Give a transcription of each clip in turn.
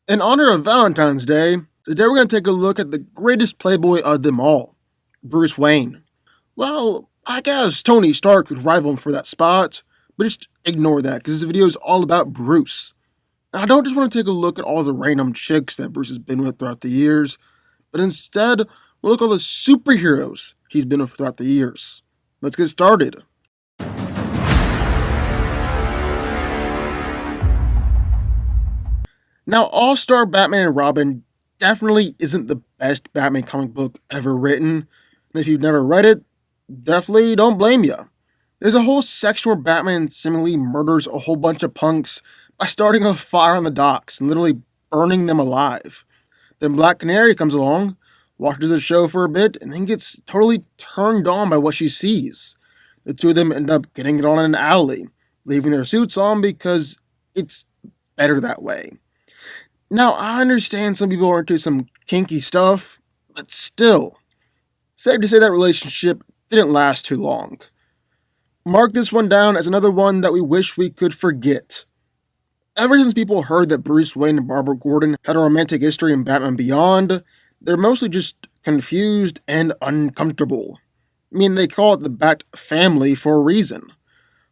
In honor of Valentine's Day, today we're going to take a look at the greatest playboy of them all, Bruce Wayne. Well, I guess Tony Stark could rival him for that spot, but just ignore that because this video is all about Bruce. And I don't just want to take a look at all the random chicks that Bruce has been with throughout the years, but instead, we'll look at all the superheroes he's been with throughout the years. Let's get started. Now, All-Star Batman and Robin definitely isn't the best Batman comic book ever written, and if you've never read it, definitely don't blame you. There's a whole section where Batman seemingly murders a whole bunch of punks by starting a fire on the docks and literally burning them alive. Then Black Canary comes along, watches the show for a bit, and then gets totally turned on by what she sees. The two of them end up getting it on in an alley, leaving their suits on because it's better that way. Now, I understand some people are into some kinky stuff, but still, safe to say that relationship didn't last too long. Mark this one down as another one that we wish we could forget. Ever since people heard that Bruce Wayne and Barbara Gordon had a romantic history in Batman Beyond, they're mostly just confused and uncomfortable. I mean, they call it the Bat family for a reason.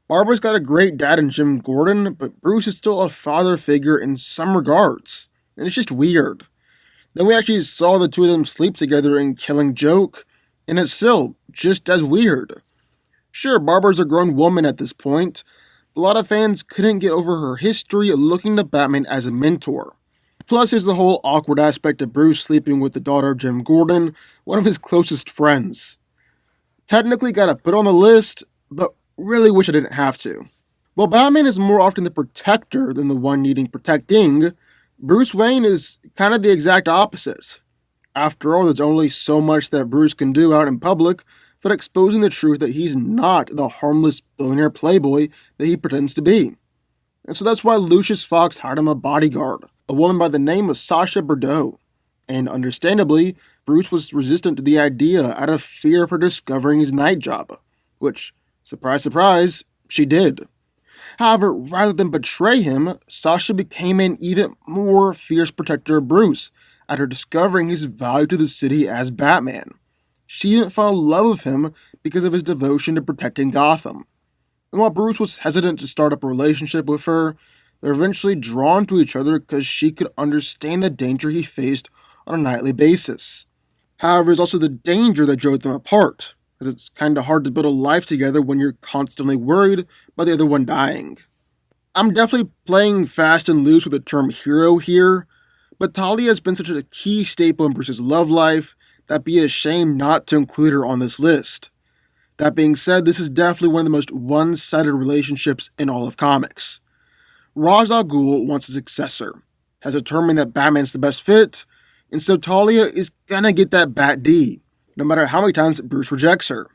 Barbara's got a great dad in Jim Gordon, but Bruce is still a father figure in some regards, and it's just weird. Then we actually saw the two of them sleep together in Killing Joke, and it's still just as weird. Sure, Barbara's a grown woman at this point, but a lot of fans couldn't get over her history of looking to Batman as a mentor. Plus, there's the whole awkward aspect of Bruce sleeping with the daughter of Jim Gordon, one of his closest friends. Technically gotta put on the list, but really wish I didn't have to. While Batman is more often the protector than the one needing protecting, Bruce Wayne is kind of the exact opposite. After all, there's only so much that Bruce can do out in public without exposing the truth that he's not the harmless billionaire playboy that he pretends to be. And so that's why Lucius Fox hired him a bodyguard, a woman by the name of SASHA BORDEAUX. And understandably, Bruce was resistant to the idea out of fear of her discovering his night job, which, surprise, surprise, she did. However, rather than betray him, Sasha became an even more fierce protector of Bruce after discovering his value to the city as Batman. She didn't fall in love with him because of his devotion to protecting Gotham. And while Bruce was hesitant to start up a relationship with her, they're eventually drawn to each other because she could understand the danger he faced on a nightly basis. However, it's also the danger that drove them apart, because it's kind of hard to build a life together when you're constantly worried about the other one dying. I'm definitely playing fast and loose with the term hero here, but Talia has been such a key staple in Bruce's love life that it'd be a shame not to include her on this list. That being said, this is definitely one of the most one-sided relationships in all of comics. Ra's al Ghul wants a successor, has determined that Batman's the best fit, and so Talia is gonna get that Bat D, no matter how many times Bruce rejects her.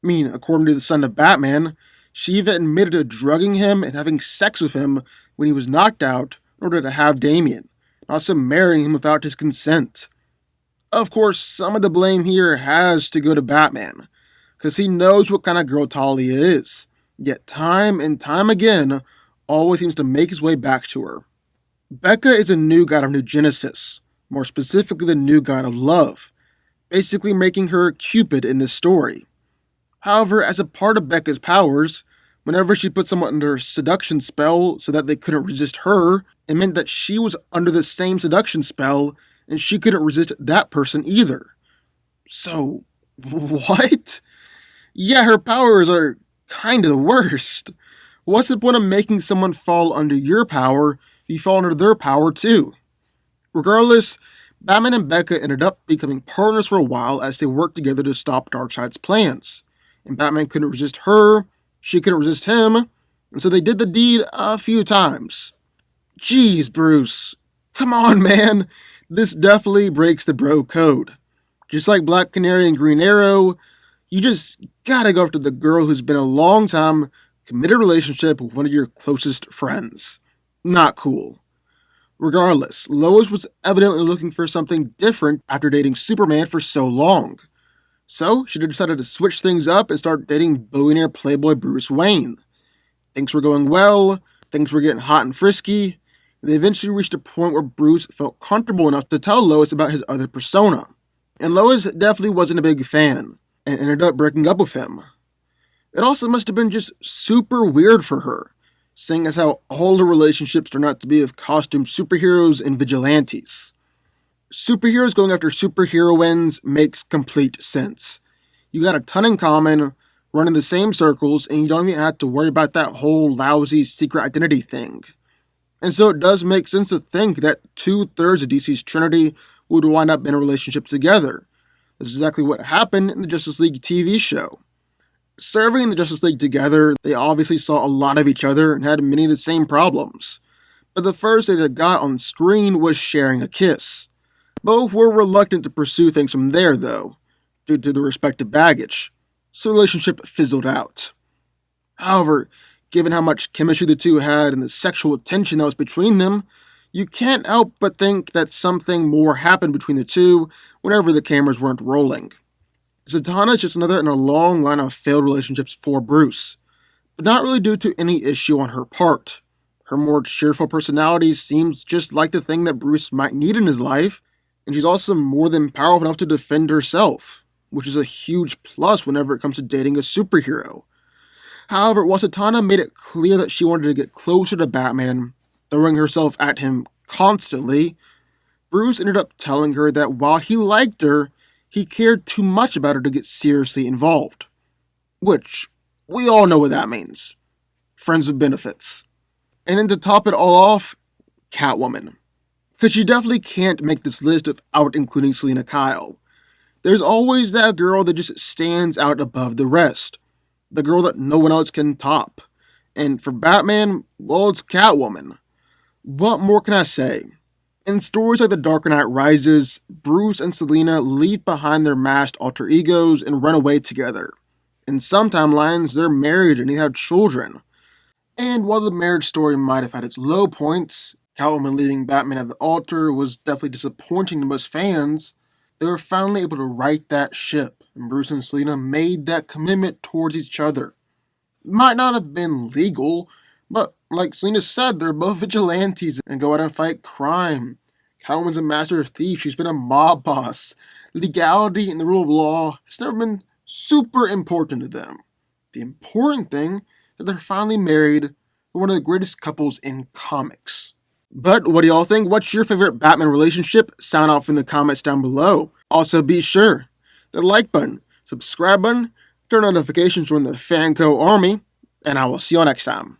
I mean, according to the son of Batman, she even admitted to drugging him and having sex with him when he was knocked out in order to have Damian, and also marrying him without his consent. Of course, some of the blame here has to go to Batman, because he knows what kind of girl Talia is, yet time and time again, always seems to make his way back to her. Becca is a new god of New Genesis, more specifically the new god of love, basically making her Cupid in this story. However, as a part of Becca's powers, whenever she put someone under a seduction spell so that they couldn't resist her, it meant that she was under the same seduction spell and she couldn't resist that person either. So, what? Yeah, her powers are kind of the worst. What's the point of making someone fall under your power if you fall under their power too? Regardless, Batman and Becca ended up becoming partners for a while as they worked together to stop Darkseid's plans. And Batman couldn't resist her, she couldn't resist him, and so they did the deed a few times. Jeez, Bruce. Come on, man. This definitely breaks the bro code. Just like Black Canary and Green Arrow, you just gotta go after the girl who's been a long time committed relationship with one of your closest friends. Not cool. Regardless, Lois was evidently looking for something different after dating Superman for so long. So she decided to switch things up and start dating billionaire playboy Bruce Wayne. Things were going well, things were getting hot and frisky, They eventually reached a point where Bruce felt comfortable enough to tell Lois about his other persona. And Lois definitely wasn't a big fan, and ended up breaking up with him. It also must have been just super weird for her, seeing as how all the relationships turn out to be of costume superheroes and vigilantes. Superheroes going after superheroines makes complete sense. You got a ton in common, running the same circles, and you don't even have to worry about that whole lousy secret identity thing. And so it does make sense to think that 2/3 of DC's Trinity would wind up in a relationship together. This is exactly what happened in the Justice League TV show. Serving in the Justice League together, they obviously saw a lot of each other and had many of the same problems. But the first they got on screen was sharing a kiss. Both were reluctant to pursue things from there, though, due to their respective baggage, so the relationship fizzled out. However, given how much chemistry the two had and the sexual tension that was between them, you can't help but think that something more happened between the two whenever the cameras weren't rolling. Zatanna is just another in a long line of failed relationships for Bruce, but not really due to any issue on her part. Her more cheerful personality seems just like the thing that Bruce might need in his life, and she's also more than powerful enough to defend herself, which is a huge plus whenever it comes to dating a superhero. However, while Zatanna made it clear that she wanted to get closer to Batman, throwing herself at him constantly, Bruce ended up telling her that while he liked her, he cared too much about her to get seriously involved. Which, we all know what that means. Friends with benefits. And then to top it all off, Catwoman. Because you definitely can't make this list without including Selina Kyle. There's always that girl that just stands out above the rest. The girl that no one else can top. And for Batman, well, it's Catwoman. What more can I say? In stories like The Dark Knight Rises, Bruce and Selina leave behind their masked alter egos and run away together. In some timelines, they're married and they have children. And while the marriage story might have had its low points, Catwoman leaving Batman at the altar was definitely disappointing to most fans, they were finally able to right that ship, and Bruce and Selina made that commitment towards each other. It might not have been legal, but like Selina said, they're both vigilantes and go out and fight crime. Catwoman's a master thief, she's been a mob boss. Legality and the rule of law has never been super important to them. The important thing is that they're finally married. They're one of the greatest couples in comics. But what do y'all think? What's your favorite Batman relationship? Sound off in the comments down below. Also be sure, the like button, subscribe button, turn on notifications, join the Fanco army, and I will see you all next time.